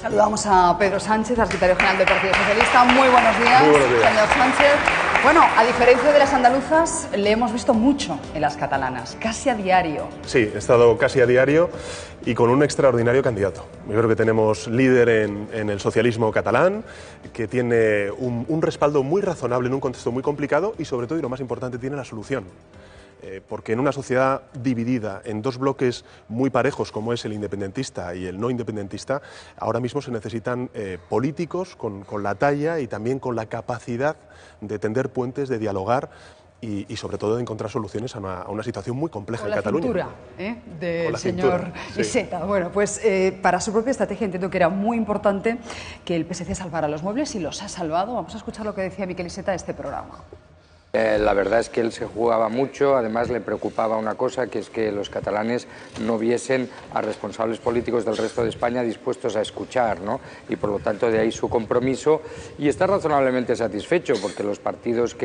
Saludamos a Pedro Sánchez, secretario general del Partido Socialista. Muy buenos días, señor Sánchez. Bueno, a diferencia de las andaluzas, le hemos visto mucho en las catalanas, casi a diario. Sí, he estado casi a diario y con un extraordinario candidato. Yo creo que tenemos líder en el socialismo catalán, que tiene un respaldo muy razonable en un contexto muy complicado y, sobre todo, y lo más importante, tiene la solución. Porque en una sociedad dividida en dos bloques muy parejos como es el independentista y el no independentista, ahora mismo se necesitan políticos con la talla y también con la capacidad de tender puentes, de dialogar y sobre todo de encontrar soluciones a una situación muy compleja en Cataluña. Con la cintura del señor Iceta. Sí. Bueno, pues para su propia estrategia entiendo que era muy importante que el PSC salvara los muebles y los ha salvado. Vamos a escuchar lo que decía Miquel Iceta de este programa. La verdad es que él se jugaba mucho, además le preocupaba una cosa, que es que los catalanes no viesen a responsables políticos del resto de España dispuestos a escuchar, ¿no? Y por lo tanto de ahí su compromiso, y está razonablemente satisfecho porque los partidos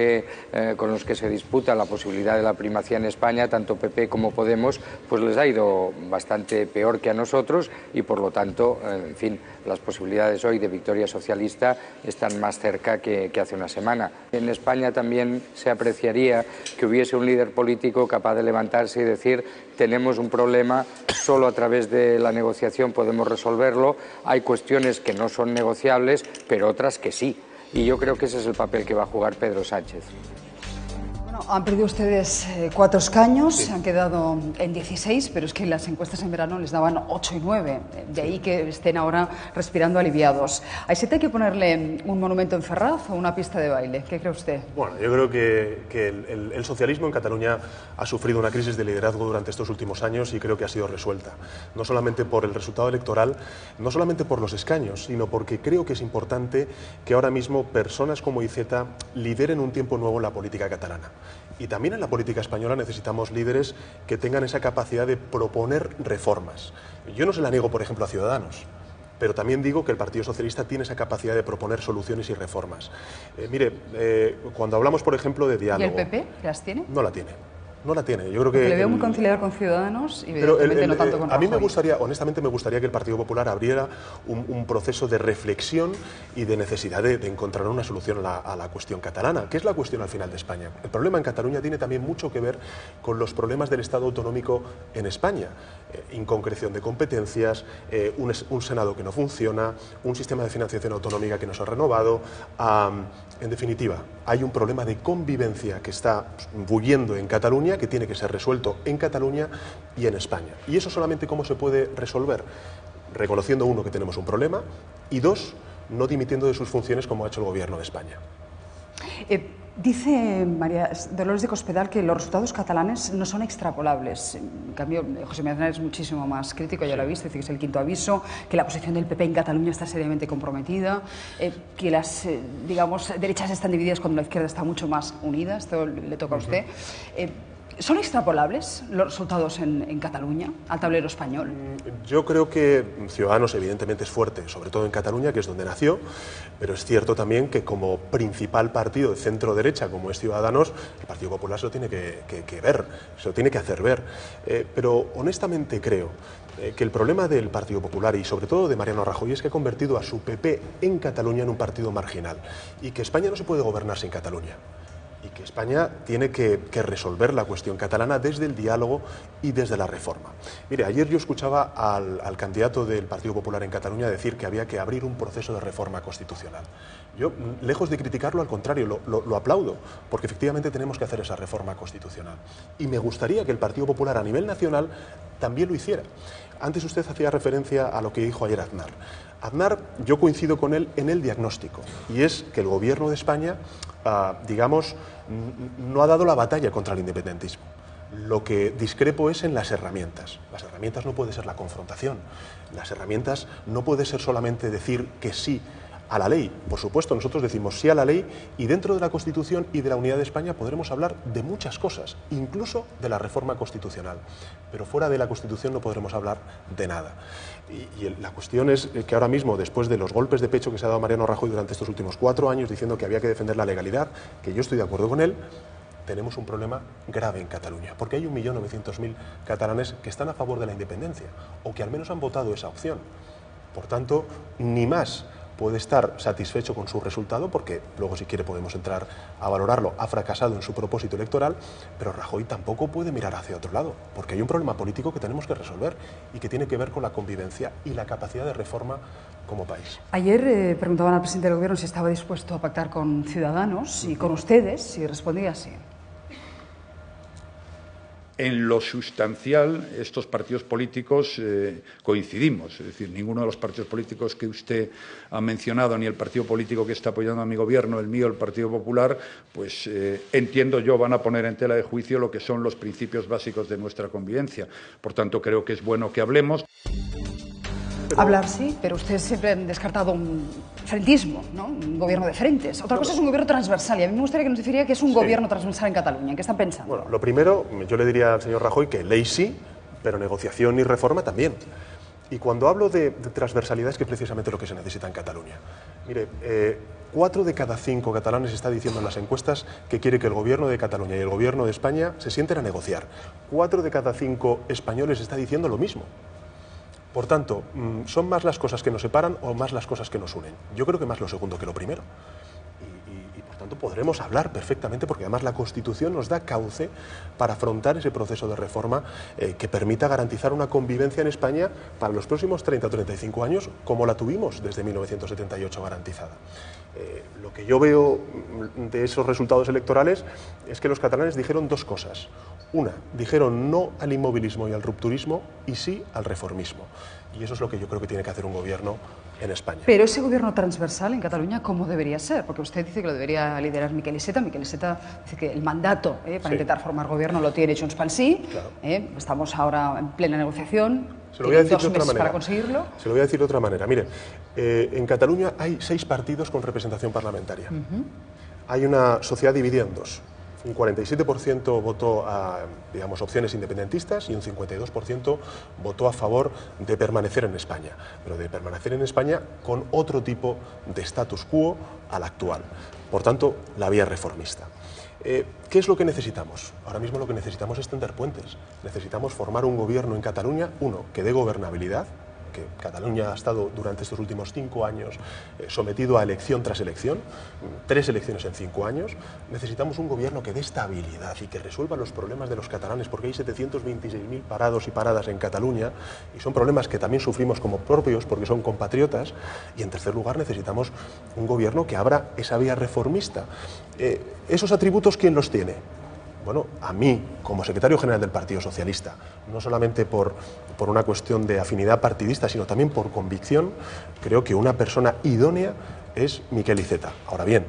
con los que se disputa la posibilidad de la primacía en España, tanto PP como Podemos, pues les ha ido bastante peor que a nosotros y por lo tanto, en fin, las posibilidades hoy de victoria socialista están más cerca que hace una semana. En España también se apreciaría que hubiese un líder político capaz de levantarse y decir: tenemos un problema, solo a través de la negociación podemos resolverlo, hay cuestiones que no son negociables, pero otras que sí. Y yo creo que ese es el papel que va a jugar Pedro Sánchez. Bueno, han perdido ustedes 4 escaños, sí. Se han quedado en 16, pero es que las encuestas en verano les daban 8 y 9, de ahí que estén ahora respirando aliviados. ¿A Iceta hay que ponerle un monumento en Ferraz o una pista de baile? ¿Qué cree usted? Bueno, yo creo que el socialismo en Cataluña ha sufrido una crisis de liderazgo durante estos últimos años y creo que ha sido resuelta. No solamente por el resultado electoral, no solamente por los escaños, sino porque creo que es importante que ahora mismo personas como Iceta lideren un tiempo nuevo en la política catalana. Y también en la política española necesitamos líderes que tengan esa capacidad de proponer reformas. Yo no se la niego, por ejemplo, a Ciudadanos, pero también digo que el Partido Socialista tiene esa capacidad de proponer soluciones y reformas. Cuando hablamos, por ejemplo, de diálogo... ¿Y el PP las tiene? No la tiene. No la tiene. Yo creo que le veo muy conciliar con Ciudadanos y evidentemente no tanto con Rajoy. A mí me gustaría, honestamente me gustaría que el Partido Popular abriera un proceso de reflexión y de necesidad de encontrar una solución a la cuestión catalana, que es la cuestión al final de España. El problema en Cataluña tiene también mucho que ver con los problemas del Estado autonómico en España. Inconcreción de competencias, un Senado que no funciona, un sistema de financiación autonómica que no se ha renovado. En definitiva, hay un problema de convivencia que está bulliendo en Cataluña, que tiene que ser resuelto en Cataluña y en España. ¿Y eso solamente cómo se puede resolver? Reconociendo, uno, que tenemos un problema, y dos, no dimitiendo de sus funciones como ha hecho el Gobierno de España. Dice María Dolores de Cospedal que los resultados catalanes no son extrapolables. En cambio, José María Aznar es muchísimo más crítico, ya lo ha visto, dice que es el quinto aviso, que la posición del PP en Cataluña está seriamente comprometida, que las derechas están divididas cuando la izquierda está mucho más unida. Esto le toca a usted. ¿Son extrapolables los resultados en Cataluña, al tablero español? Yo creo que Ciudadanos evidentemente es fuerte, sobre todo en Cataluña, que es donde nació, pero es cierto también que como principal partido de centro-derecha, como es Ciudadanos, el Partido Popular se lo tiene que ver, se lo tiene que hacer ver. Pero honestamente creo que el problema del Partido Popular y sobre todo de Mariano Rajoy es que ha convertido a su PP en Cataluña en un partido marginal y que España no se puede gobernar sin Cataluña. Y que España tiene que resolver la cuestión catalana desde el diálogo y desde la reforma. Mire, ayer yo escuchaba al candidato del Partido Popular en Cataluña decir que había que abrir un proceso de reforma constitucional. Yo, lejos de criticarlo, al contrario, lo aplaudo, porque efectivamente tenemos que hacer esa reforma constitucional. Y me gustaría que el Partido Popular a nivel nacional también lo hiciera. Antes usted hacía referencia a lo que dijo ayer Aznar. Aznar, yo coincido con él en el diagnóstico, y es que el Gobierno de España, no ha dado la batalla contra el independentismo. Lo que discrepo es en las herramientas. Las herramientas no puede ser la confrontación. Las herramientas no puede ser solamente decir que sí a la ley. Por supuesto, nosotros decimos sí a la ley y dentro de la Constitución y de la unidad de España podremos hablar de muchas cosas, incluso de la reforma constitucional. Pero fuera de la Constitución no podremos hablar de nada. Y la cuestión es que ahora mismo, después de los golpes de pecho que se ha dado Mariano Rajoy durante estos últimos 4 años, diciendo que había que defender la legalidad, que yo estoy de acuerdo con él, tenemos un problema grave en Cataluña, porque hay 1.900.000 catalanes que están a favor de la independencia, o que al menos han votado esa opción. Por tanto, ni Mas puede estar satisfecho con su resultado, porque luego si quiere podemos entrar a valorarlo, ha fracasado en su propósito electoral, pero Rajoy tampoco puede mirar hacia otro lado, porque hay un problema político que tenemos que resolver y que tiene que ver con la convivencia y la capacidad de reforma como país. Ayer preguntaban al presidente del Gobierno si estaba dispuesto a pactar con Ciudadanos y con ustedes, y respondía sí. En lo sustancial, estos partidos políticos coincidimos. Es decir, ninguno de los partidos políticos que usted ha mencionado, ni el partido político que está apoyando a mi gobierno, el mío, el Partido Popular, pues entiendo yo, van a poner en tela de juicio lo que son los principios básicos de nuestra convivencia. Por tanto, creo que es bueno que hablemos. Hablar sí, pero ustedes siempre han descartado un frentismo, ¿no? Un gobierno de frentes. Otra cosa es un gobierno transversal, y a mí me gustaría que nos dijera qué es un gobierno transversal en Cataluña. ¿En qué están pensando? Bueno, lo primero, yo le diría al señor Rajoy que ley sí, pero negociación y reforma también. Y cuando hablo de transversalidad es que precisamente lo que se necesita en Cataluña. Mire, 4 de cada 5 catalanes está diciendo en las encuestas que quiere que el gobierno de Cataluña y el gobierno de España se sienten a negociar. 4 de cada 5 españoles está diciendo lo mismo. Por tanto, ¿son más las cosas que nos separan o más las cosas que nos unen? Yo creo que más lo segundo que lo primero. Y por tanto podremos hablar perfectamente, porque además la Constitución nos da cauce para afrontar ese proceso de reforma que permita garantizar una convivencia en España para los próximos 30 o 35 años, como la tuvimos desde 1978 garantizada. Lo que yo veo de esos resultados electorales es que los catalanes dijeron dos cosas. Una, dijeron no al inmovilismo y al rupturismo y sí al reformismo. Y eso es lo que yo creo que tiene que hacer un gobierno en España. Pero ese gobierno transversal en Cataluña, ¿cómo debería ser? Porque usted dice que lo debería liderar Miquel Iceta. Miquel Iceta dice que el mandato para intentar formar gobierno lo tiene Junts pel Sí. Claro. Estamos ahora en plena negociación. Se lo voy a decir de 2 otra meses manera. Para conseguirlo. Se lo voy a decir de otra manera. Mire, en Cataluña hay 6 partidos con representación parlamentaria. Hay una sociedad dividida en dos. Un 47% votó a, digamos, opciones independentistas y un 52% votó a favor de permanecer en España, pero de permanecer en España con otro tipo de status quo al actual. Por tanto, la vía reformista. ¿Qué es lo que necesitamos? Ahora mismo lo que necesitamos es tender puentes. Necesitamos formar un gobierno en Cataluña, uno, que dé gobernabilidad, que Cataluña ha estado durante estos últimos 5 años sometido a elección tras elección, 3 elecciones en 5 años. Necesitamos un gobierno que dé estabilidad y que resuelva los problemas de los catalanes, porque hay 726.000 parados y paradas en Cataluña, y son problemas que también sufrimos como propios, porque son compatriotas. Y en tercer lugar, necesitamos un gobierno que abra esa vía reformista. ¿Esos atributos quién los tiene? Bueno, a mí, como secretario general del Partido Socialista, no solamente por una cuestión de afinidad partidista, sino también por convicción, creo que una persona idónea es Miquel Iceta. Ahora bien,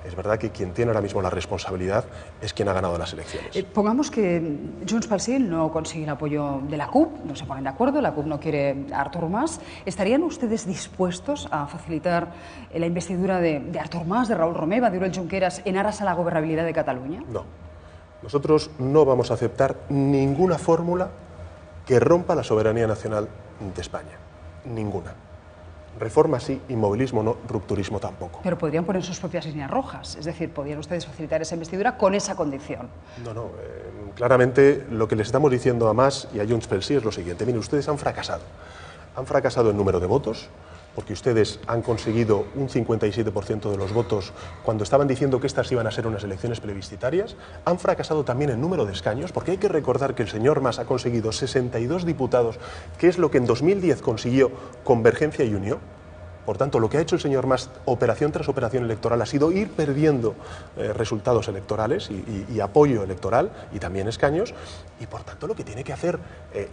es verdad que quien tiene ahora mismo la responsabilidad es quien ha ganado las elecciones. Pongamos que Junts pel Sí no consigue el apoyo de la CUP, no se ponen de acuerdo, la CUP no quiere a Artur Mas. ¿Estarían ustedes dispuestos a facilitar la investidura de Artur Mas, de Raúl Romeva, de Oriol Junqueras, en aras a la gobernabilidad de Cataluña? No. Nosotros no vamos a aceptar ninguna fórmula que rompa la soberanía nacional de España. Ninguna. Reforma sí, inmovilismo no, rupturismo tampoco. Pero podrían poner sus propias líneas rojas, es decir, podrían ustedes facilitar esa investidura con esa condición. No, claramente lo que les estamos diciendo a Mas y a Junts pel Sí es lo siguiente. Miren, ustedes han fracasado. Han fracasado en número de votos, porque ustedes han conseguido un 57% de los votos cuando estaban diciendo que estas iban a ser unas elecciones plebiscitarias. Han fracasado también en número de escaños, porque hay que recordar que el señor Mas ha conseguido 62 diputados, que es lo que en 2010 consiguió Convergencia y Unió. Por tanto, lo que ha hecho el señor Mas, operación tras operación electoral, ha sido ir perdiendo resultados electorales y apoyo electoral y también escaños. Y por tanto, lo que tiene que hacer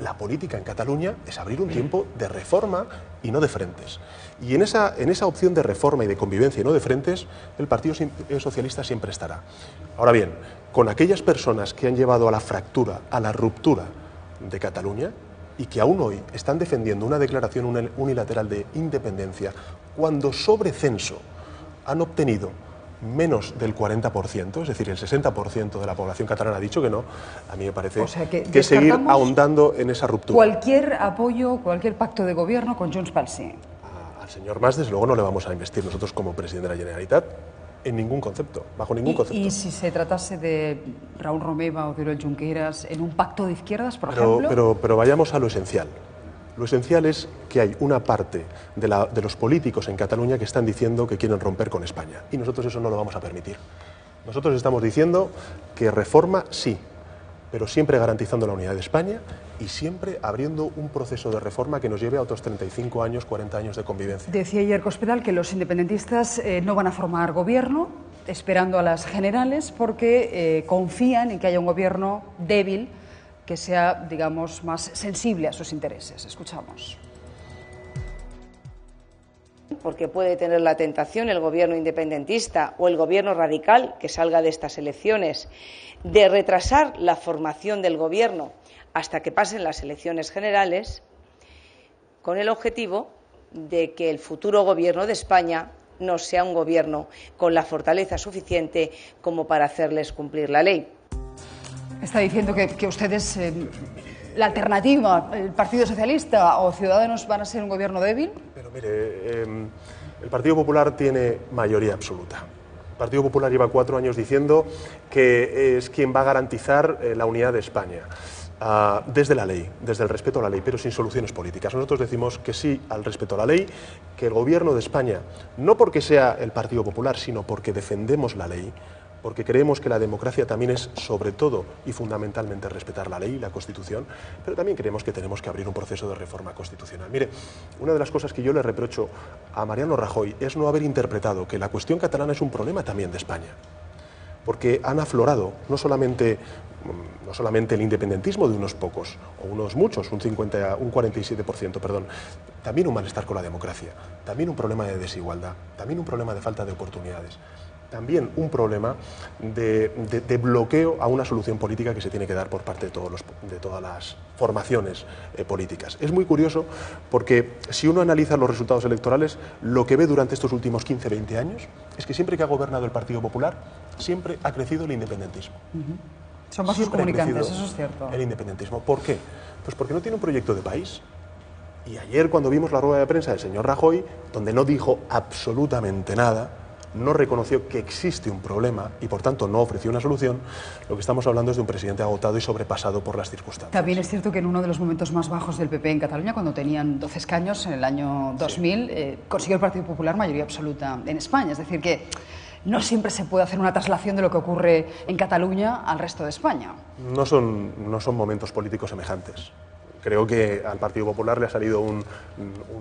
la política en Cataluña es abrir un tiempo de reforma y no de frentes. Y en esa opción de reforma y de convivencia y no de frentes, el Partido Socialista siempre estará. Ahora bien, con aquellas personas que han llevado a la fractura, a la ruptura de Cataluña, y que aún hoy están defendiendo una declaración unilateral de independencia, cuando sobre censo han obtenido menos del 40%, es decir, el 60% de la población catalana ha dicho que no, a mí me parece que seguir ahondando en esa ruptura. Cualquier apoyo, cualquier pacto de gobierno con Junts pel Sí. Al señor Mas, desde luego, no le vamos a investir nosotros como presidente de la Generalitat en ningún concepto, bajo ningún concepto. ¿Y si se tratase de Raúl Romeva o de Oriol Junqueras en un pacto de izquierdas, por ejemplo? Pero vayamos a lo esencial. Lo esencial es que hay una parte de los políticos en Cataluña que están diciendo que quieren romper con España. Y nosotros eso no lo vamos a permitir. Nosotros estamos diciendo que reforma sí, pero siempre garantizando la unidad de España y siempre abriendo un proceso de reforma que nos lleve a otros 35 años, 40 años de convivencia. Decía ayer Cospedal que los independentistas no van a formar gobierno, esperando a las generales, porque confían en que haya un gobierno débil que sea, digamos, más sensible a sus intereses. Escuchamos. Porque puede tener la tentación el gobierno independentista o el gobierno radical que salga de estas elecciones de retrasar la formación del gobierno hasta que pasen las elecciones generales, con el objetivo de que el futuro gobierno de España no sea un gobierno con la fortaleza suficiente como para hacerles cumplir la ley. Está diciendo que ustedes, la alternativa, el Partido Socialista o Ciudadanos, van a ser un gobierno débil. Pero mire, el Partido Popular tiene mayoría absoluta. El Partido Popular lleva 4 años diciendo que es quien va a garantizar la unidad de España. Desde la ley, desde el respeto a la ley, pero sin soluciones políticas. Nosotros decimos que sí al respeto a la ley, que el gobierno de España, no porque sea el Partido Popular, sino porque defendemos la ley, porque creemos que la democracia también es, sobre todo y fundamentalmente, respetar la ley y la Constitución, pero también creemos que tenemos que abrir un proceso de reforma constitucional. Mire, una de las cosas que yo le reprocho a Mariano Rajoy es no haber interpretado que la cuestión catalana es un problema también de España, porque han aflorado no solamente el independentismo de unos pocos, o unos muchos, un 47%, perdón, también un malestar con la democracia, también un problema de desigualdad, también un problema de falta de oportunidades, también un problema de bloqueo a una solución política que se tiene que dar por parte de todas las formaciones políticas. Es muy curioso porque si uno analiza los resultados electorales, lo que ve durante estos últimos 15-20 años es que siempre que ha gobernado el Partido Popular, siempre ha crecido el independentismo. Son vasos comunicantes, eso es cierto. El independentismo. ¿Por qué? Pues porque no tiene un proyecto de país. Y ayer, cuando vimos la rueda de prensa del señor Rajoy, donde no dijo absolutamente nada, no reconoció que existe un problema y, por tanto, no ofreció una solución, lo que estamos hablando es de un presidente agotado y sobrepasado por las circunstancias. También es cierto que en uno de los momentos más bajos del PP en Cataluña, cuando tenían 12 escaños, en el año 2000, consiguió el Partido Popular mayoría absoluta en España. Es decir, que no siempre se puede hacer una traslación de lo que ocurre en Cataluña al resto de España. No son momentos políticos semejantes. Creo que al Partido Popular le ha salido un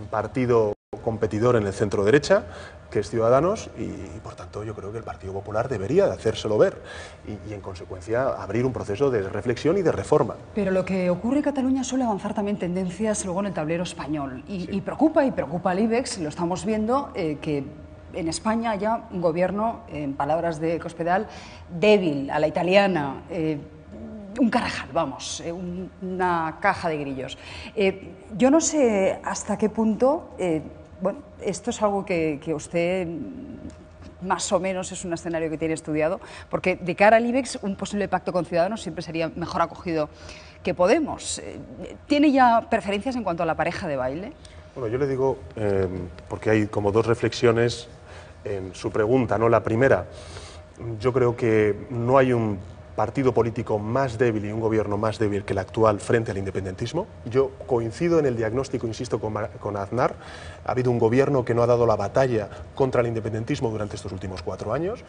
partido competidor en el centro derecha, que es Ciudadanos, y por tanto yo creo que el Partido Popular debería de hacérselo ver y en consecuencia abrir un proceso de reflexión y de reforma. Pero lo que ocurre en Cataluña suele avanzar también tendencias luego en el tablero español y preocupa al IBEX, lo estamos viendo, que en España haya un gobierno, en palabras de Cospedal, débil, a la italiana, un carajal, vamos, una caja de grillos. Yo no sé hasta qué punto, bueno, esto es algo que usted más o menos es un escenario que tiene estudiado, porque de cara al IBEX un posible pacto con Ciudadanos siempre sería mejor acogido que Podemos. ¿Tiene ya preferencias en cuanto a la pareja de baile? Bueno, yo le digo, porque hay como dos reflexiones en su pregunta, ¿no? La primera, yo creo que no hay un partido político más débil y un gobierno más débil que el actual frente al independentismo. Yo coincido en el diagnóstico, insisto, con Aznar. Ha habido un gobierno que no ha dado la batalla contra el independentismo durante estos últimos 4 años.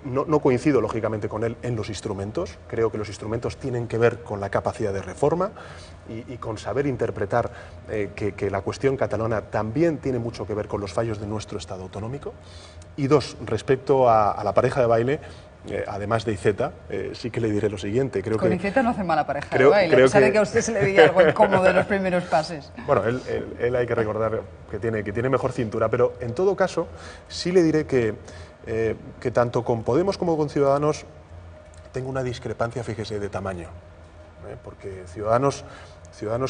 No coincido, lógicamente, con él en los instrumentos. Creo que los instrumentos tienen que ver con la capacidad de reforma y con saber interpretar que la cuestión catalana también tiene mucho que ver con los fallos de nuestro Estado autonómico. Y dos, respecto a la pareja de baile, además de Iceta, sí que le diré lo siguiente. Creo con que Iceta no hace mala pareja de baile, a pesar de que a usted se le diga algo incómodo de los primeros pases. Bueno, él hay que recordar que tiene mejor cintura, pero en todo caso sí le diré que tanto con Podemos como con Ciudadanos tengo una discrepancia, fíjese, de tamaño. Porque Ciudadanos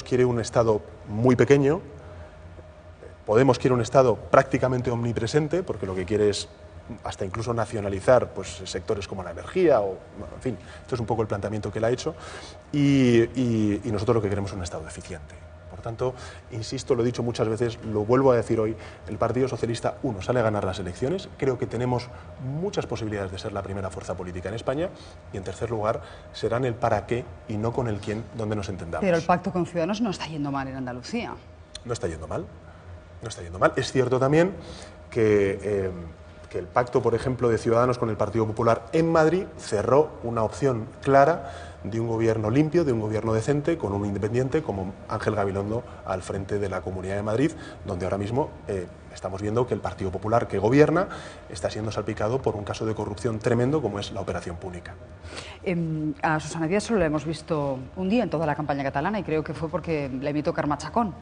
quiere un Estado muy pequeño, Podemos quiere un Estado prácticamente omnipresente, porque lo que quiere es hasta incluso nacionalizar pues, sectores como la energía, o, bueno, en fin, esto es un poco el planteamiento que él ha hecho, y nosotros lo que queremos es un Estado eficiente. Por tanto, insisto, lo he dicho muchas veces, lo vuelvo a decir hoy, el Partido Socialista, sale a ganar las elecciones, creo que tenemos muchas posibilidades de ser la primera fuerza política en España, y en tercer lugar, serán el para qué y no con el quién, donde nos entendamos. Pero el pacto con Ciudadanos no está yendo mal en Andalucía. no está yendo mal. No está yendo mal. Es cierto también que el pacto, por ejemplo, de Ciudadanos con el Partido Popular en Madrid cerró una opción clara de un gobierno limpio, de un gobierno decente, con un independiente como Ángel Gabilondo al frente de la Comunidad de Madrid, donde ahora mismo estamos viendo que el Partido Popular que gobierna está siendo salpicado por un caso de corrupción tremendo como es la Operación Púnica. A Susana Díaz solo la hemos visto un día en toda la campaña catalana y creo que fue porque la imitó Carme Chacón.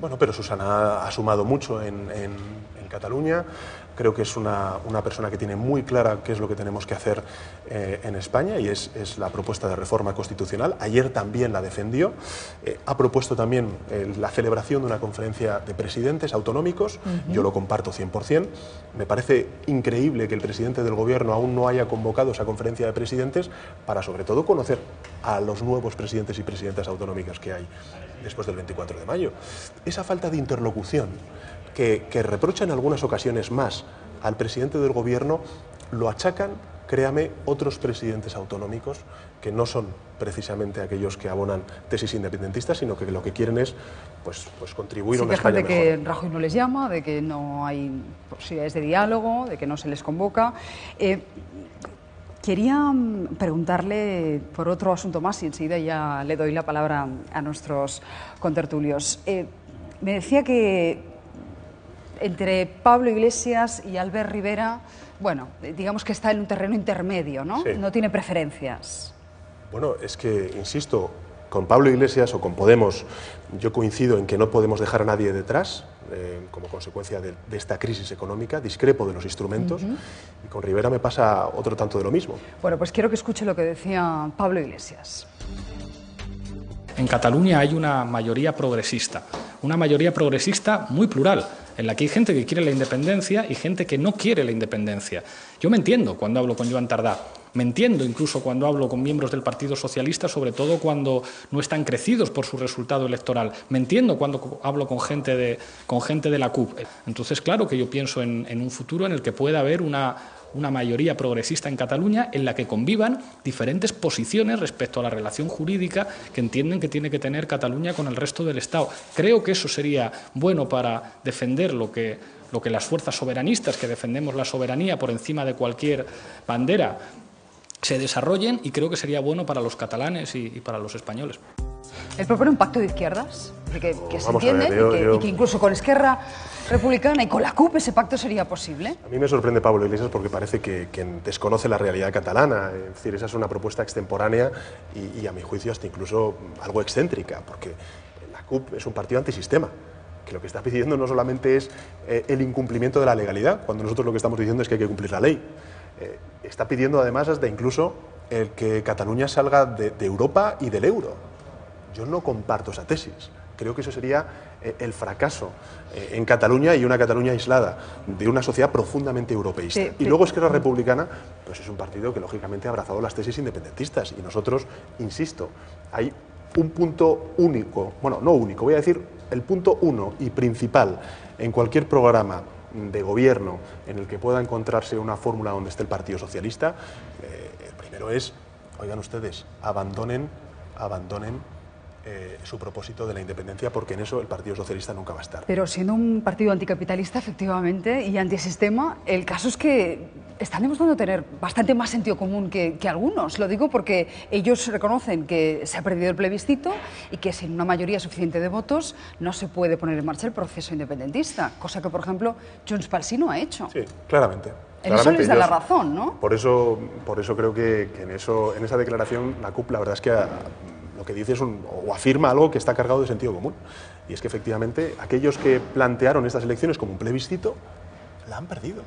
Bueno, pero Susana ha sumado mucho en Cataluña. Creo que es una persona que tiene muy clara qué es lo que tenemos que hacer en España y es la propuesta de reforma constitucional. Ayer también la defendió. Ha propuesto también la celebración de una conferencia de presidentes autonómicos. Yo lo comparto 100%. Me parece increíble que el presidente del Gobierno aún no haya convocado esa conferencia de presidentes para, sobre todo, conocer a los nuevos presidentes y presidentas autonómicas que hay después del 24 de mayo. Esa falta de interlocución que reprocha en algunas ocasiones más al presidente del Gobierno, lo achacan, créame, otros presidentes autonómicos que no son precisamente aquellos que abonan tesis independentistas, sino que lo que quieren es pues contribuir a una España mejor. Se quejan de que Rajoy no les llama, de que no hay posibilidades de diálogo, de que no se les convoca. Quería preguntarle por otro asunto más y enseguida ya le doy la palabra a nuestros contertulios. Me decía que entre Pablo Iglesias y Albert Rivera, bueno, digamos que está en un terreno intermedio, ¿no? Sí. No tiene preferencias. Bueno, es que, insisto, con Pablo Iglesias o con Podemos, yo coincido en que no podemos dejar a nadie detrás, como consecuencia de esta crisis económica, discrepo de los instrumentos, y con Rivera me pasa otro tanto de lo mismo. Bueno, pues quiero que escuche lo que decía Pablo Iglesias. En Cataluña hay una mayoría progresista muy plural, en la que hay gente que quiere la independencia y gente que no quiere la independencia. Yo me entiendo cuando hablo con Joan Tardá, me entiendo incluso cuando hablo con miembros del Partido Socialista, sobre todo cuando no están crecidos por su resultado electoral. Me entiendo cuando hablo con gente de la CUP. Entonces, claro que yo pienso en un futuro en el que pueda haber una mayoría progresista en Cataluña en la que convivan diferentes posiciones respecto a la relación jurídica que entienden que tiene que tener Cataluña con el resto del Estado. Creo que eso sería bueno para defender lo que las fuerzas soberanistas, que defendemos la soberanía por encima de cualquier bandera, se desarrollen, y creo que sería bueno para los catalanes y para los españoles. ¿Él propone un pacto de izquierdas? Que se Vamos a ver, entiende y que incluso con Esquerra Republicana y con la CUP ese pacto sería posible. A mí me sorprende Pablo Iglesias porque parece que desconoce la realidad catalana. Es decir, esa es una propuesta extemporánea y a mi juicio hasta incluso algo excéntrica, porque la CUP es un partido antisistema, que lo que está pidiendo no solamente es el incumplimiento de la legalidad, cuando nosotros lo que estamos diciendo es que hay que cumplir la ley. Está pidiendo además hasta incluso el que Cataluña salga de Europa y del euro. Yo no comparto esa tesis. Creo que eso sería el fracaso en Cataluña y una Cataluña aislada de una sociedad profundamente europeísta. Y luego Esquerra Republicana, pues es un partido que lógicamente ha abrazado las tesis independentistas y nosotros, insisto, hay un punto único, bueno, no único, voy a decir el punto uno y principal en cualquier programa de gobierno en el que pueda encontrarse una fórmula donde esté el Partido Socialista. El primero es, oigan ustedes, abandonen su propósito de la independencia, porque en eso el Partido Socialista nunca va a estar. Pero siendo un partido anticapitalista, efectivamente, y antisistema, el caso es que están demostrando tener bastante más sentido común que algunos. Lo digo porque ellos reconocen que se ha perdido el plebiscito y que sin una mayoría suficiente de votos no se puede poner en marcha el proceso independentista, cosa que, por ejemplo, Junts pel Sí no ha hecho. Sí, claramente. En eso les da la razón, ¿no? Por eso creo que en esa declaración la CUP, la verdad es que lo que dice es o afirma algo que está cargado de sentido común. Y es que efectivamente aquellos que plantearon estas elecciones como un plebiscito la han perdido.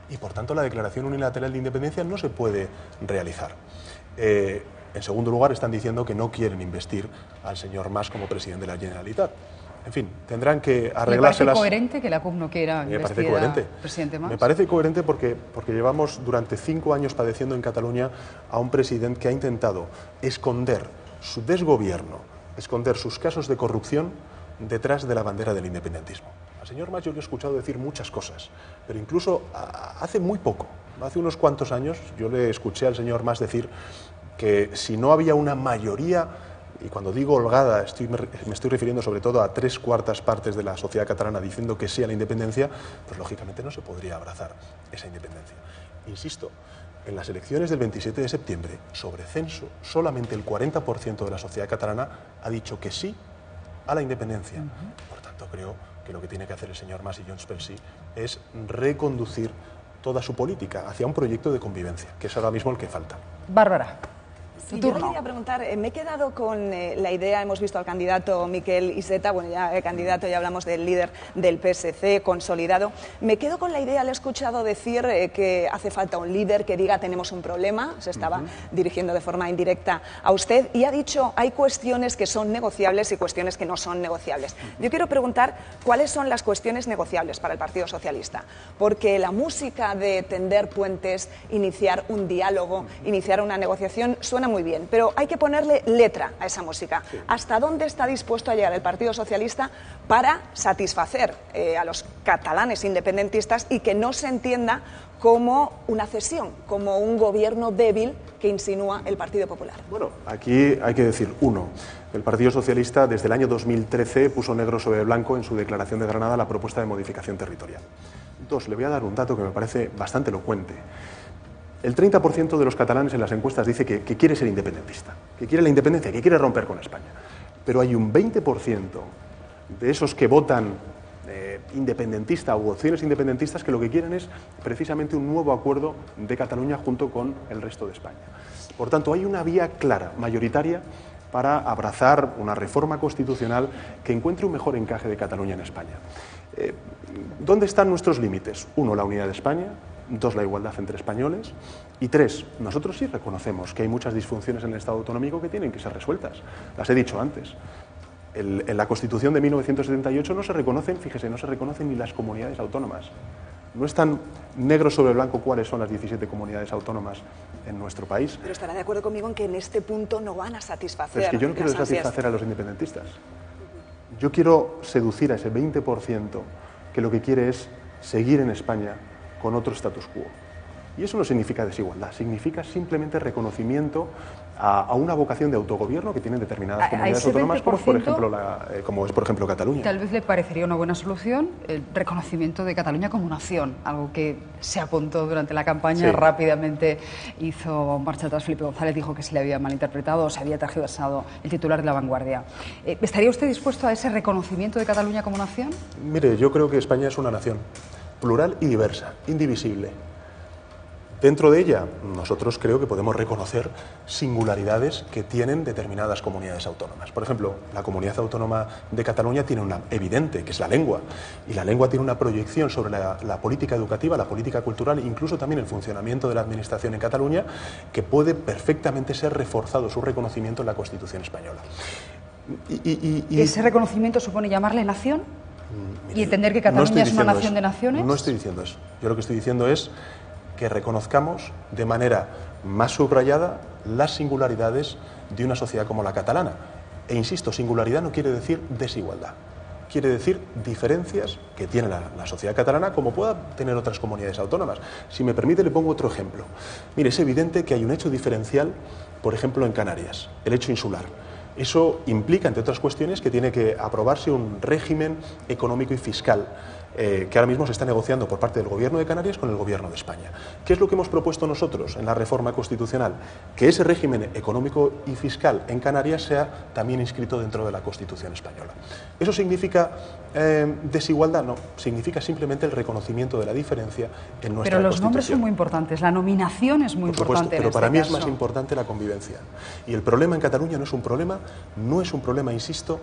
Y por tanto la declaración unilateral de independencia no se puede realizar. En segundo lugar, están diciendo que no quieren investir al señor Mas como presidente de la Generalitat. En fin, tendrán que arreglárselas. ¿Me parece coherente que la CUP no quiera investir al presidente Mas? Me parece coherente porque llevamos durante 5 años padeciendo en Cataluña a un presidente que ha intentado esconder su desgobierno, esconder sus casos de corrupción detrás de la bandera del independentismo. Al señor Mas yo le he escuchado decir muchas cosas, pero incluso hace muy poco, hace unos cuantos años, yo le escuché al señor Mas decir que si no había una mayoría y cuando digo holgada me estoy refiriendo sobre todo a 3/4 partes de la sociedad catalana diciendo que sí a la independencia, pues lógicamente no se podría abrazar esa independencia. Insisto, en las elecciones del 27 de septiembre, sobre censo, solamente el 40% de la sociedad catalana ha dicho que sí a la independencia. Por tanto, creo que lo que tiene que hacer el señor Mas y Junts pel Sí es reconducir toda su política hacia un proyecto de convivencia, que es ahora mismo el que falta. Bárbara. Sí, yo le quería preguntar, me he quedado con la idea, hemos visto al candidato Miquel Iceta, bueno, ya candidato, ya hablamos del líder del PSC, consolidado. Me quedo con la idea, le he escuchado decir que hace falta un líder que diga tenemos un problema, se estaba dirigiendo de forma indirecta a usted, y ha dicho hay cuestiones que son negociables y cuestiones que no son negociables. Yo quiero preguntar cuáles son las cuestiones negociables para el Partido Socialista, porque la música de tender puentes, iniciar un diálogo, iniciar una negociación, suena muy bien, pero hay que ponerle letra a esa música. Sí. ¿Hasta dónde está dispuesto a llegar el Partido Socialista para satisfacer a los catalanes independentistas y que no se entienda como una cesión, como un gobierno débil que insinúa el Partido Popular? Bueno, aquí hay que decir, uno, el Partido Socialista desde el año 2013 puso negro sobre blanco en su declaración de Granada la propuesta de modificación territorial. Dos, le voy a dar un dato que me parece bastante elocuente. El 30% de los catalanes en las encuestas dice que quiere ser independentista, que quiere la independencia, que quiere romper con España. Pero hay un 20% de esos que votan independentista u opciones independentistas que lo que quieren es precisamente un nuevo acuerdo de Cataluña junto con el resto de España. Por tanto, hay una vía clara, mayoritaria, para abrazar una reforma constitucional que encuentre un mejor encaje de Cataluña en España. ¿Dónde están nuestros límites? Uno, la unidad de España. Dos, la igualdad entre españoles. Y tres, nosotros sí reconocemos que hay muchas disfunciones en el Estado autonómico que tienen que ser resueltas. Las he dicho antes. En la Constitución de 1978 no se reconocen, fíjese, no se reconocen ni las comunidades autónomas. No están negro sobre blanco cuáles son las 17 comunidades autónomas en nuestro país. Pero estará de acuerdo conmigo en que en este punto no van a satisfacer. Pero es que yo no quiero satisfacer a los independentistas. Yo quiero seducir a ese 20% que lo que quiere es seguir en España con otro status quo. Y eso no significa desigualdad, significa simplemente reconocimiento a una vocación de autogobierno que tienen determinadas comunidades autónomas, como es por ejemplo Cataluña. Tal vez le parecería una buena solución el reconocimiento de Cataluña como nación, algo que se apuntó durante la campaña, sí. Rápidamente hizo marcha atrás Felipe González, dijo que se le había malinterpretado o se había tergiversado el titular de La Vanguardia. ¿Estaría usted dispuesto a ese reconocimiento de Cataluña como nación? Mire, yo creo que España es una nación plural y diversa, indivisible. Dentro de ella, nosotros creo que podemos reconocer singularidades que tienen determinadas comunidades autónomas. Por ejemplo, la comunidad autónoma de Cataluña tiene una evidente, que es la lengua, y la lengua tiene una proyección sobre la política educativa, la política cultural, incluso también el funcionamiento de la administración en Cataluña, que puede perfectamente ser reforzado su reconocimiento en la Constitución española. ¿Ese reconocimiento supone llamarle nación? ¿Y entender que Cataluña es una nación de naciones? No estoy diciendo eso. Yo lo que estoy diciendo es que reconozcamos de manera más subrayada las singularidades de una sociedad como la catalana. E insisto, singularidad no quiere decir desigualdad. Quiere decir diferencias que tiene la sociedad catalana como pueda tener otras comunidades autónomas. Si me permite, le pongo otro ejemplo. Mire, es evidente que hay un hecho diferencial, por ejemplo, en Canarias, el hecho insular. Eso implica, entre otras cuestiones, que tiene que aprobarse un régimen económico y fiscal que ahora mismo se está negociando por parte del Gobierno de Canarias con el Gobierno de España. ¿Qué es lo que hemos propuesto nosotros en la reforma constitucional? Que ese régimen económico y fiscal en Canarias sea también inscrito dentro de la Constitución española. ¿Eso significa desigualdad? No, significa simplemente el reconocimiento de la diferencia en nuestra Constitución. Pero los nombres son muy importantes, la nominación es muy importante. Pero para mí es más importante la convivencia. Y el problema en Cataluña no es un problema, insisto,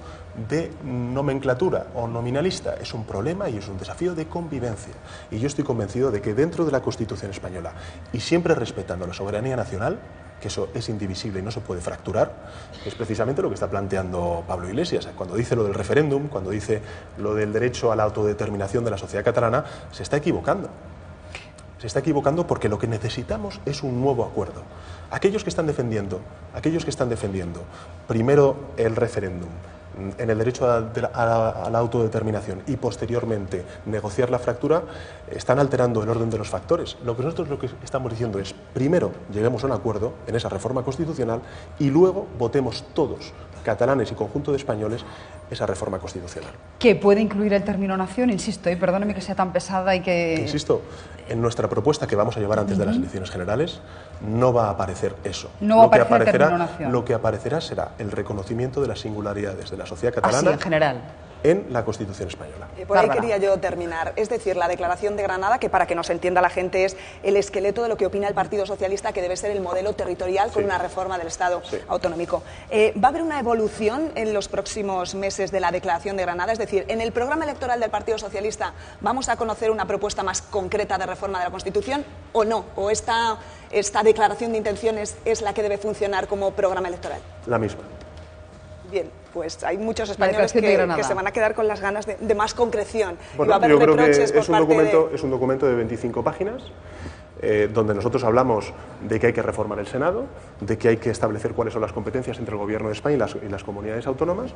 de nomenclatura o nominalista, es un problema y es un desafío de convivencia. Y yo estoy convencido de que dentro de la Constitución española, y siempre respetando la soberanía nacional, que eso es indivisible y no se puede fracturar, es precisamente lo que está planteando Pablo Iglesias. Cuando dice lo del referéndum, cuando dice lo del derecho a la autodeterminación de la sociedad catalana, se está equivocando. Se está equivocando porque lo que necesitamos es un nuevo acuerdo. Aquellos que están defendiendo primero el referéndum en el derecho a la autodeterminación y posteriormente negociar la fractura, están alterando el orden de los factores. Lo que nosotros estamos diciendo es, primero lleguemos a un acuerdo en esa reforma constitucional y luego votemos todos, catalanes y conjunto de españoles, esa reforma constitucional. Que puede incluir el término nación, insisto, perdóneme que sea tan pesada y que... Insisto, en nuestra propuesta que vamos a llevar antes de las elecciones generales no va a aparecer eso. No va a aparecer el término nación. Lo que aparecerá será el reconocimiento de las singularidades de la sociedad catalana. Así, en general. En la Constitución española. Por ahí quería yo terminar. Es decir, la Declaración de Granada, que para que nos entienda la gente es el esqueleto de lo que opina el Partido Socialista, que debe ser el modelo territorial con una reforma del Estado autonómico. ¿Va a haber una evolución en los próximos meses de la Declaración de Granada? Es decir, ¿en el programa electoral del Partido Socialista vamos a conocer una propuesta más concreta de reforma de la Constitución o no? ¿O esta declaración de intenciones es la que debe funcionar como programa electoral? La misma. Bien, pues hay muchos españoles que se van a quedar con las ganas de más concreción. Bueno, yo creo que es un documento de 25 páginas, donde nosotros hablamos de que hay que reformar el Senado, de que hay que establecer cuáles son las competencias entre el Gobierno de España y las comunidades autónomas,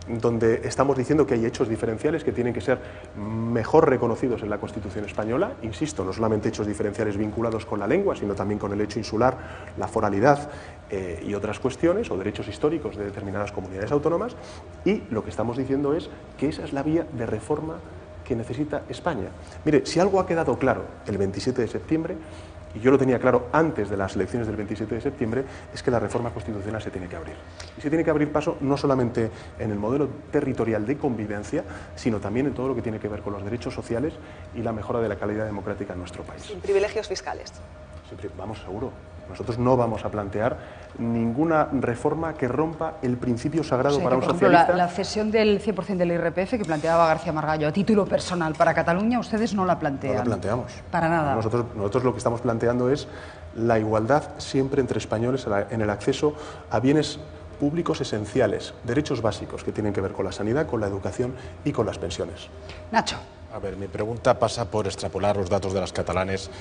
donde estamos diciendo que hay hechos diferenciales que tienen que ser mejor reconocidos en la Constitución española, insisto, no solamente hechos diferenciales vinculados con la lengua, sino también con el hecho insular, la foralidad y otras cuestiones, o derechos históricos de determinadas comunidades autónomas, y lo que estamos diciendo es que esa es la vía de reforma que necesita España. Mire, si algo ha quedado claro el 27 de septiembre, y yo lo tenía claro antes de las elecciones del 27 de septiembre, es que la reforma constitucional se tiene que abrir. Y se tiene que abrir paso no solamente en el modelo territorial de convivencia, sino también en todo lo que tiene que ver con los derechos sociales y la mejora de la calidad democrática en nuestro país. Sin privilegios fiscales. Siempre, vamos, seguro. Nosotros no vamos a plantear ninguna reforma que rompa el principio sagrado para un socialista. La cesión del 100% del IRPF que planteaba García Margallo a título personal para Cataluña, ustedes no la plantean. No la planteamos. Para nada. Nosotros lo que estamos planteando es la igualdad siempre entre españoles en el acceso a bienes públicos esenciales, derechos básicos que tienen que ver con la sanidad, con la educación y con las pensiones. Nacho. A ver, mi pregunta pasa por extrapolar los datos de las catalanes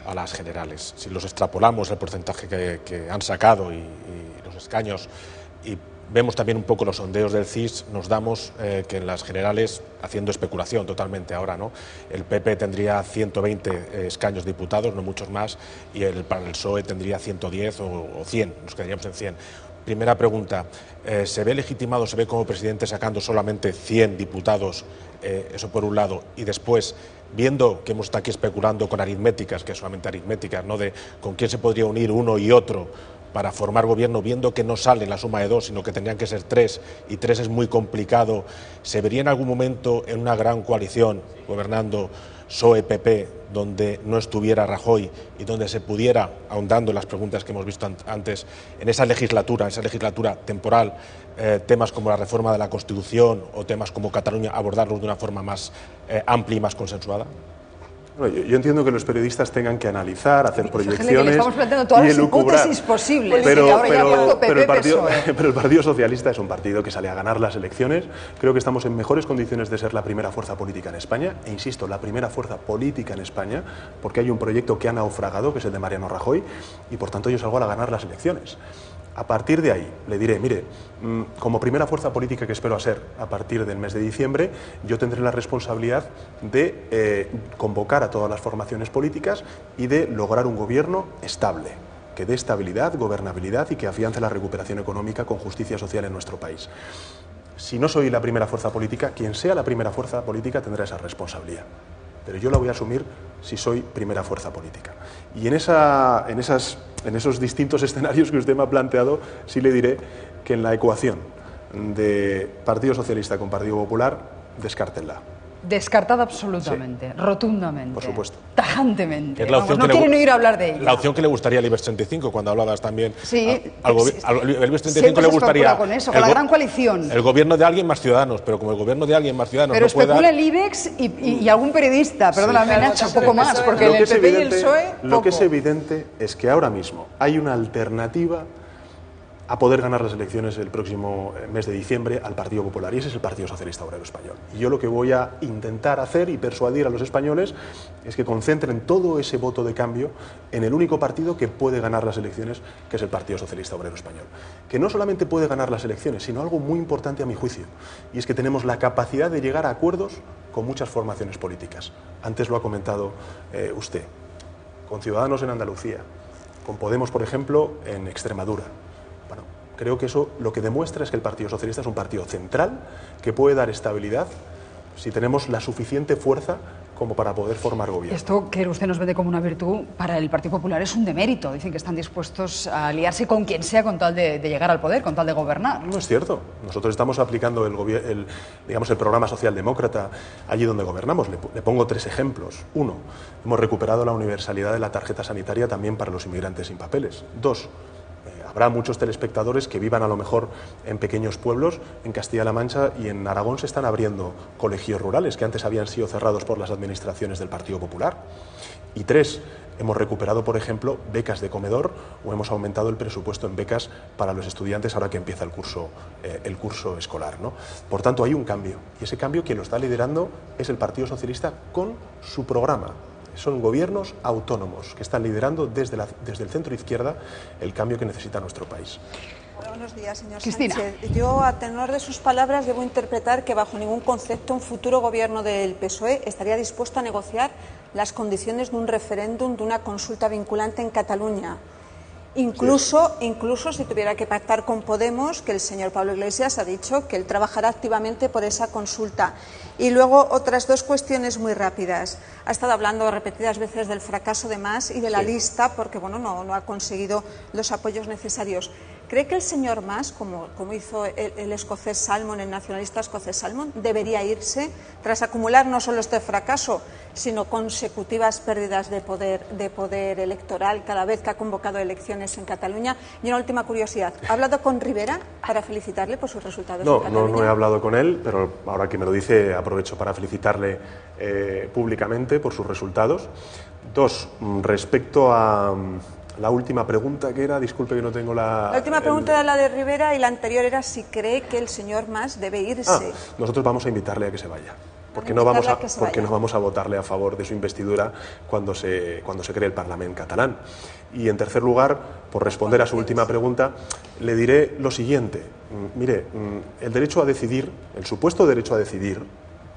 a las generales. Si los extrapolamos, el porcentaje que han sacado y los escaños, y vemos también un poco los sondeos del CIS, nos damos que en las generales, haciendo especulación totalmente ahora, ¿no?, el PP tendría 120 escaños diputados, no muchos más, y para el PSOE tendría 110 o 100, nos quedaríamos en 100. Primera pregunta, ¿se ve legitimado, se ve como presidente sacando solamente 100 diputados? Eso por un lado. Y después, viendo que hemos estado aquí especulando con aritméticas, que es solamente aritméticas, ¿no?, de con quién se podría unir uno y otro para formar gobierno, viendo que no sale la suma de 2, sino que tendrían que ser 3, y 3 es muy complicado, ¿se vería en algún momento en una gran coalición gobernando PSOE-PP, donde no estuviera Rajoy y donde se pudiera, ahondando en las preguntas que hemos visto antes, en esa legislatura temporal, temas como la reforma de la Constitución o temas como Cataluña, abordarlos de una forma más amplia y más consensuada? Bueno, yo entiendo que los periodistas tengan que analizar, hacer proyecciones estamos planteando todas las hipótesis posibles. Pero el Partido Socialista es un partido que sale a ganar las elecciones. Creo que estamos en mejores condiciones de ser la primera fuerza política en España. E insisto, la primera fuerza política en España, porque hay un proyecto que ha naufragado, que es el de Mariano Rajoy, y por tanto yo salgo a ganar las elecciones. A partir de ahí, le diré, mire, como primera fuerza política que espero a ser a partir del mes de diciembre, yo tendré la responsabilidad de convocar a todas las formaciones políticas y de lograr un gobierno estable, que dé estabilidad, gobernabilidad y que afiance la recuperación económica con justicia social en nuestro país. Si no soy la primera fuerza política, quien sea la primera fuerza política tendrá esa responsabilidad. Pero yo la voy a asumir si soy primera fuerza política. Y en esos distintos escenarios que usted me ha planteado, sí le diré que en la ecuación de Partido Socialista con Partido Popular, descártenla. Descartada absolutamente, rotundamente. Por supuesto. Tajantemente. Es la opción no quieren oír hablar de ella. La opción que le gustaría al IBEX 35, cuando hablabas también. Sí, al IBEX 35 le gustaría. Con eso, con la gran coalición. El gobierno de alguien más Ciudadanos, pero como el gobierno de alguien más Ciudadanos pero no puede dar. Pero especula el IBEX y algún periodista, perdóname, Nacho, un poco más, porque el PP y el PSOE. Lo que es evidente es que ahora mismo hay una alternativa a poder ganar las elecciones el próximo mes de diciembre al Partido Popular, y ese es el Partido Socialista Obrero Español. Y yo lo que voy a intentar hacer y persuadir a los españoles es que concentren todo ese voto de cambio en el único partido que puede ganar las elecciones, que es el Partido Socialista Obrero Español. Que no solamente puede ganar las elecciones, sino algo muy importante a mi juicio, y es que tenemos la capacidad de llegar a acuerdos con muchas formaciones políticas. Antes lo ha comentado usted, con Ciudadanos en Andalucía, con Podemos, por ejemplo, en Extremadura. Bueno, creo que eso lo que demuestra es que el Partido Socialista es un partido central que puede dar estabilidad si tenemos la suficiente fuerza como para poder formar gobierno. Esto que usted nos vende como una virtud, para el Partido Popular es un demérito. Dicen que están dispuestos a aliarse con quien sea con tal de llegar al poder, con tal de gobernar. No es cierto. Nosotros estamos aplicando el programa socialdemócrata allí donde gobernamos. Le pongo 3 ejemplos. 1, hemos recuperado la universalidad de la tarjeta sanitaria también para los inmigrantes sin papeles. 2, habrá muchos telespectadores que vivan a lo mejor en pequeños pueblos, en Castilla-La Mancha y en Aragón se están abriendo colegios rurales que antes habían sido cerrados por las administraciones del Partido Popular. Y 3, hemos recuperado, por ejemplo, becas de comedor o hemos aumentado el presupuesto en becas para los estudiantes ahora que empieza el curso escolar, ¿no? Por tanto, hay un cambio y ese cambio quien lo está liderando es el Partido Socialista con su programa. Son gobiernos autónomos que están liderando desde el centro izquierda el cambio que necesita nuestro país. Hola, buenos días, señor Cristina. Sánchez. Yo, a tenor de sus palabras, debo interpretar que bajo ningún concepto un futuro gobierno del PSOE estaría dispuesto a negociar las condiciones de un referéndum, de una consulta vinculante en Cataluña. Incluso si tuviera que pactar con Podemos, que el señor Pablo Iglesias ha dicho que él trabajará activamente por esa consulta. Y luego otras 2 cuestiones muy rápidas. Ha estado hablando repetidas veces del fracaso de Mas y de la lista porque bueno, no ha conseguido los apoyos necesarios. ¿Cree que el señor Mas, como hizo el escocés Salmond, el nacionalista escocés Salmond, debería irse tras acumular no solo este fracaso, sino consecutivas pérdidas de poder electoral cada vez que ha convocado elecciones en Cataluña? Y una última curiosidad, ¿ha hablado con Rivera para felicitarle por sus resultados en Cataluña? No he hablado con él, pero ahora que me lo dice aprovecho para felicitarle públicamente por sus resultados. 2, respecto a la última pregunta que era, disculpe que no tengo la... La última pregunta era la de Rivera y la anterior era si cree que el señor Mas debe irse. Nosotros vamos a invitarle a que se vaya. Porque no vamos a votarle a favor de su investidura cuando se cree el Parlamento catalán. Y en tercer lugar, por responder a su última pregunta, le diré lo siguiente. Mire, el derecho a decidir, el supuesto derecho a decidir,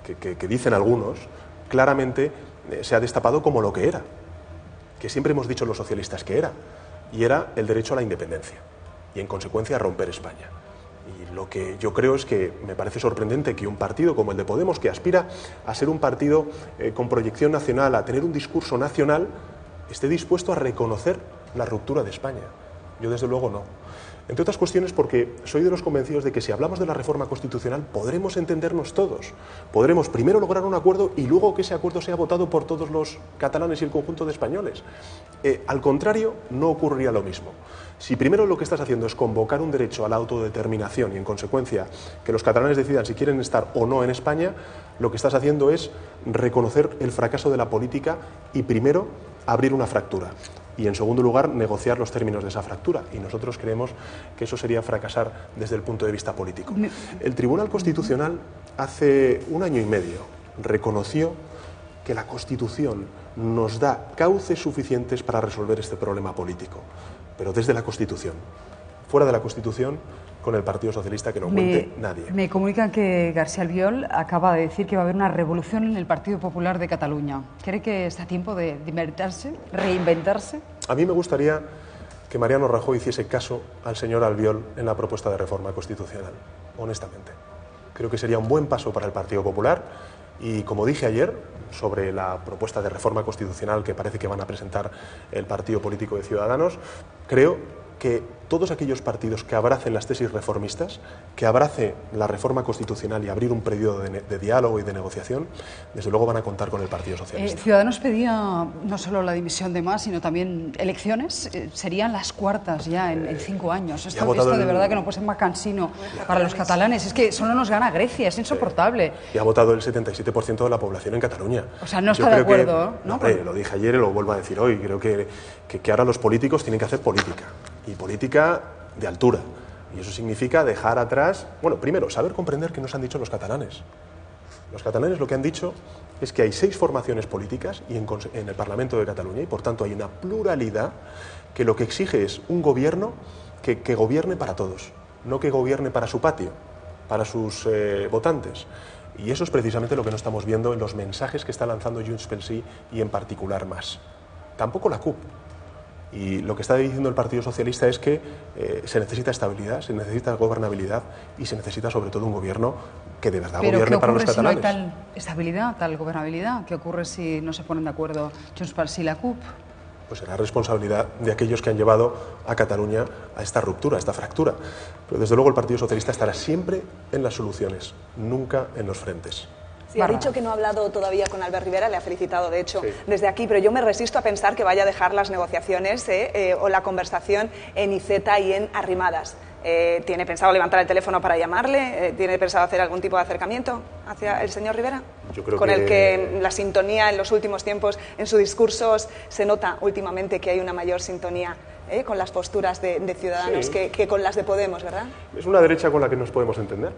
que dicen algunos, claramente se ha destapado como lo que era, que siempre hemos dicho los socialistas que era, y era el derecho a la independencia, y en consecuencia a romper España. Y lo que yo creo es que me parece sorprendente que un partido como el de Podemos, que aspira a ser un partido con proyección nacional, a tener un discurso nacional, esté dispuesto a reconocer la ruptura de España. Yo desde luego no. Entre otras cuestiones porque soy de los convencidos de que si hablamos de la reforma constitucional podremos entendernos todos. Podremos primero lograr un acuerdo y luego que ese acuerdo sea votado por todos los catalanes y el conjunto de españoles. Al contrario, no ocurriría lo mismo. Si primero lo que estás haciendo es convocar un derecho a la autodeterminación y en consecuencia que los catalanes decidan si quieren estar o no en España, lo que estás haciendo es reconocer el fracaso de la política y primero abrir una fractura. Y en segundo lugar, negociar los términos de esa fractura. Y nosotros creemos que eso sería fracasar desde el punto de vista político. El Tribunal Constitucional hace 1 año y medio reconoció que la Constitución nos da cauces suficientes para resolver este problema político. Pero desde la Constitución. Fuera de la Constitución, con el Partido Socialista que no cuente nadie. Me comunican que García Albiol acaba de decir que va a haber una revolución en el Partido Popular de Cataluña. ¿Cree que está a tiempo de inventarse, reinventarse? A mí me gustaría que Mariano Rajoy hiciese caso al señor Albiol en la propuesta de reforma constitucional, honestamente. Creo que sería un buen paso para el Partido Popular y, como dije ayer, sobre la propuesta de reforma constitucional que parece que van a presentar el partido político de Ciudadanos, creo que todos aquellos partidos que abracen las tesis reformistas, que abracen la reforma constitucional y abrir un periodo de diálogo y de negociación, desde luego van a contar con el Partido Socialista. Ciudadanos pedía no solo la dimisión de Mas, sino también elecciones. Serían las cuartas ya en 5 años. Esto de verdad que no puede ser más cansino para los catalanes. Es que solo nos gana Grecia, es insoportable. Y ha votado el 77% de la población en Cataluña. O sea, no está de acuerdo, ¿no? Lo dije ayer y lo vuelvo a decir hoy. Creo que ahora los políticos tienen que hacer política. Y política de altura. Y eso significa dejar atrás, bueno, primero, saber comprender qué nos han dicho los catalanes. Los catalanes lo que han dicho es que hay 6 formaciones políticas y en el Parlamento de Cataluña, y por tanto hay una pluralidad que lo que exige es un gobierno que gobierne para todos, no que gobierne para su patio, para sus votantes. Y eso es precisamente lo que no estamos viendo en los mensajes que está lanzando Junts pel Sí y en particular Mas. Tampoco la CUP. Y lo que está diciendo el Partido Socialista es que se necesita estabilidad, se necesita gobernabilidad y se necesita sobre todo un gobierno que de verdad gobierne para los catalanes. ¿Pero qué ocurre si no hay tal estabilidad, tal gobernabilidad? ¿Qué ocurre si no se ponen de acuerdo Junts pel Sí y la CUP? Pues será responsabilidad de aquellos que han llevado a Cataluña a esta ruptura, a esta fractura. Pero desde luego el Partido Socialista estará siempre en las soluciones, nunca en los frentes. Sí, ha dicho que no ha hablado todavía con Albert Rivera, le ha felicitado de hecho desde aquí, pero yo me resisto a pensar que vaya a dejar las negociaciones o la conversación en Iceta y en Arrimadas. ¿Tiene pensado levantar el teléfono para llamarle? ¿Tiene pensado hacer algún tipo de acercamiento hacia el señor Rivera? Yo creo con el que la sintonía en los últimos tiempos, en sus discursos, se nota últimamente que hay una mayor sintonía con las posturas de Ciudadanos que con las de Podemos, ¿verdad? Es una derecha con la que nos podemos entender.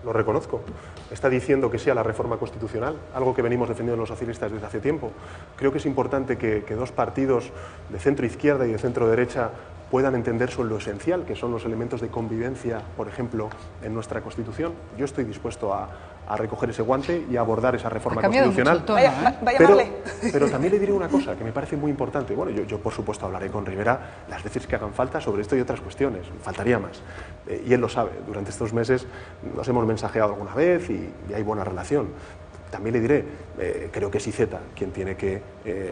Lo reconozco. Está diciendo que sí a la reforma constitucional, algo que venimos defendiendo los socialistas desde hace tiempo. Creo que es importante que 2 partidos de centro-izquierda y de centro-derecha puedan entenderse en lo esencial, que son los elementos de convivencia, por ejemplo, en nuestra Constitución. Yo estoy dispuesto a recoger ese guante y a abordar esa reforma constitucional. Pero también le diré una cosa que me parece muy importante. Bueno, yo por supuesto hablaré con Rivera las veces que hagan falta sobre esto y otras cuestiones, faltaría más. Y él lo sabe, durante estos meses nos hemos mensajeado alguna vez y hay buena relación. También le diré, creo que es Iceta quien tiene que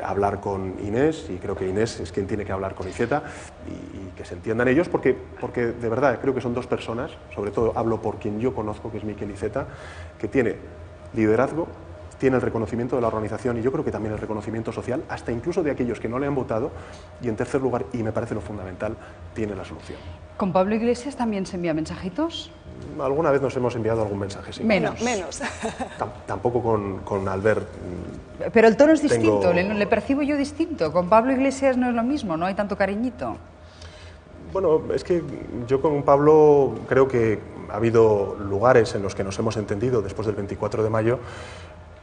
hablar con Inés y creo que Inés es quien tiene que hablar con Iceta y que se entiendan ellos porque de verdad creo que son 2 personas, sobre todo hablo por quien yo conozco, que es Miquel Iceta, que tiene liderazgo, tiene el reconocimiento de la organización y yo creo que también el reconocimiento social, hasta incluso de aquellos que no le han votado y en tercer lugar, y me parece lo fundamental, tiene la solución. ¿Con Pablo Iglesias también se envía mensajitos? Alguna vez nos hemos enviado algún mensaje, sí. Menos. Tampoco con Albert. Pero el tono es distinto, le percibo yo distinto. Con Pablo Iglesias no es lo mismo, no hay tanto cariñito. Bueno, es que yo con Pablo creo que ha habido lugares en los que nos hemos entendido después del 24 de mayo,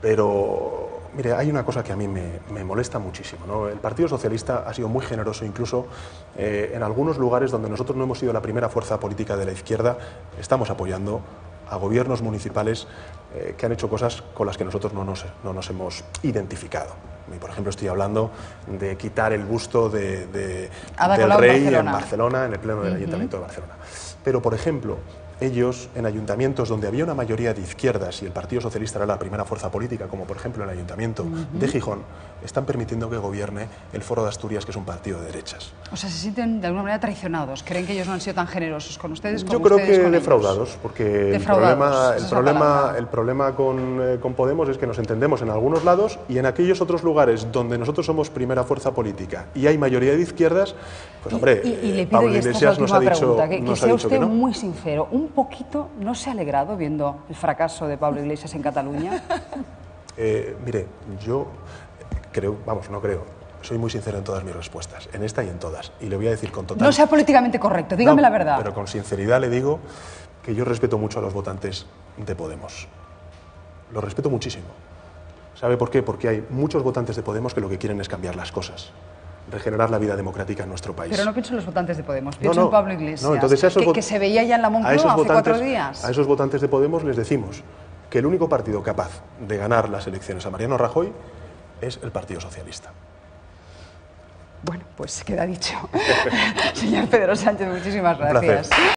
pero mire, hay una cosa que a mí me molesta muchísimo, ¿no? El Partido Socialista ha sido muy generoso, incluso en algunos lugares donde nosotros no hemos sido la primera fuerza política de la izquierda, estamos apoyando a gobiernos municipales que han hecho cosas con las que nosotros no nos hemos identificado. Y, por ejemplo, estoy hablando de quitar el busto del rey en Barcelona, en el Pleno del Ayuntamiento de Barcelona. Pero, por ejemplo, ellos, en ayuntamientos donde había una mayoría de izquierdas y el Partido Socialista era la primera fuerza política, como por ejemplo el Ayuntamiento de Gijón, están permitiendo que gobierne el Foro de Asturias, que es un partido de derechas. O sea, se sienten de alguna manera traicionados. ¿Creen que ellos no han sido tan generosos con ustedes como Yo creo ustedes que con defraudados, ellos? porque Defraudados, el problema con Podemos es que nos entendemos en algunos lados y en aquellos otros lugares donde nosotros somos primera fuerza política y hay mayoría de izquierdas, pues hombre, y le pido, Pablo y esta Iglesias es la nos ha última dicho pregunta, que sea usted muy sincero, un poquito, ¿no se ha alegrado viendo el fracaso de Pablo Iglesias en Cataluña? Mire, yo creo, no creo, soy muy sincero en todas mis respuestas, en esta y en todas, y le voy a decir con total... No sea políticamente correcto, dígame la verdad. Pero con sinceridad le digo que yo respeto mucho a los votantes de Podemos. Los respeto muchísimo. ¿Sabe por qué? Porque hay muchos votantes de Podemos que lo que quieren es cambiar las cosas, regenerar la vida democrática en nuestro país. Pero no pienso en los votantes de Podemos, pienso en Pablo Iglesias, entonces que se veía ya en la Moncloa hace 4 días. A esos votantes de Podemos les decimos que el único partido capaz de ganar las elecciones a Mariano Rajoy es el Partido Socialista. Bueno, pues queda dicho. Señor Pedro Sánchez, muchísimas gracias. Un placer.